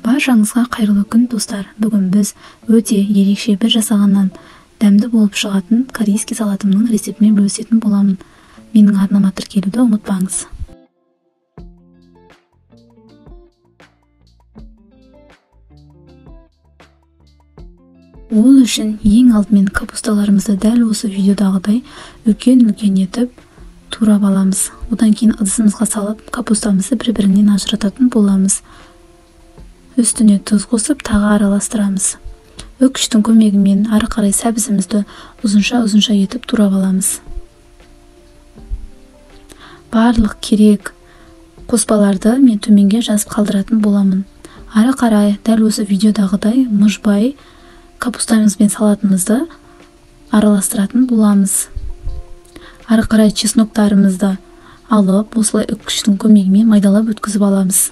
Баршаңызға қайырлы күн достар. Бүгін біз өте ерекше бір жасағаннан дәмді болып шығатын корейский салатымның рецептімен бөлісетін боламын. Менің арнама тіркелуді ұмытпаңыз. Ол үшін ең алдымен капусталарымызды дәл осы видеодағыдай үлкен етіп турап аламыз. Одан кейін ыдысымызға салып, капустамызды бір-бірінен ажырататын боламыз. Үстіне тұз қосып, тағы араластырамыз. Үкіштің көмегімен ары қарай сәбізімізді ұзынша етіп турап аламыз. Барлық керек қоспаларды мен төменге жазып қалдыратын боламын. Ары қарай дәл осы видеодағыдай мұжбай капустамыз бен салатымызды араластыратын боламыз. Ары қарай чесноктарымызды алып, осылай үкіштің көмегімен майдалап өткізіп аламыз.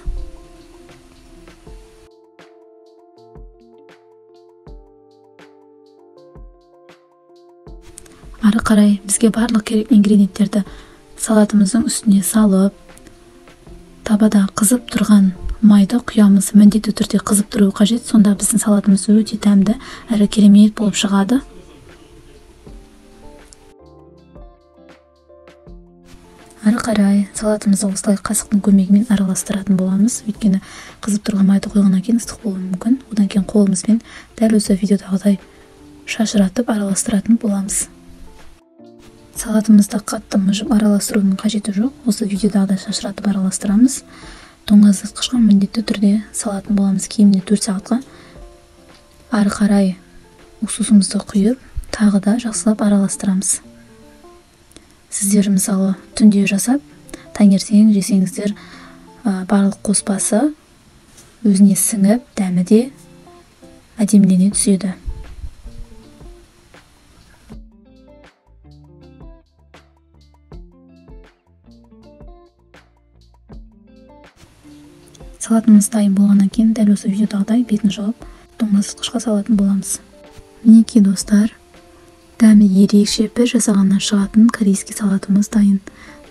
Ары қарай бізге барлық керек ингредиенттерді салатымыздың үстіне салып, табада қызып тұрған майды құямыз. Міндетті түрде қызып тұру қажет, сонда біздің салатымыз өте дәмді әрі керемет болып шығады. Ары қарай салатымызды осылай қасықтың көмегімен араластыратын боламыз. Өйткені қызып тұрған майды қойғаннан кейін ыстық болуы мүмкін. Одан кейін қолымызбен дәл осы видеодағыдай шашыратып араластыратын боламыз. Салатымызды қатты мұжып араластырудың қажеті жоқ. Осы видеодағыдай шашыратып араластырамыз. Тоңазытқышқа міндетті түрде салатын боламыз, кемінде 4 сағатқа. Ары қарай уксусымызды құйып, тағы да жақсылап араластырамыз. Сіздер мысалы түнде жасап, таңертең жесеңіздер, барлық қоспасы өзіне сіңіп, дәмі де әдемілене түседі. Салатымыз дайын болғаннан кейін дәл осы видеодағыдай бетін жауып, тоңазытқышқа салатын боламыз. Мінекей достар, дәмі ерекше бір жасағаннан шығатын корейский салатымыз дайын.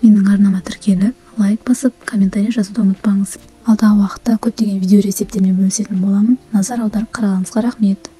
Менің арнама тіркеліп, лайк басып, комментарий жазуды ұмытпаңыз. Алдағы уақытта көптеген видео рецепттермен бөлісетін боламын. Назар аударып қарағаныңызға рахмет.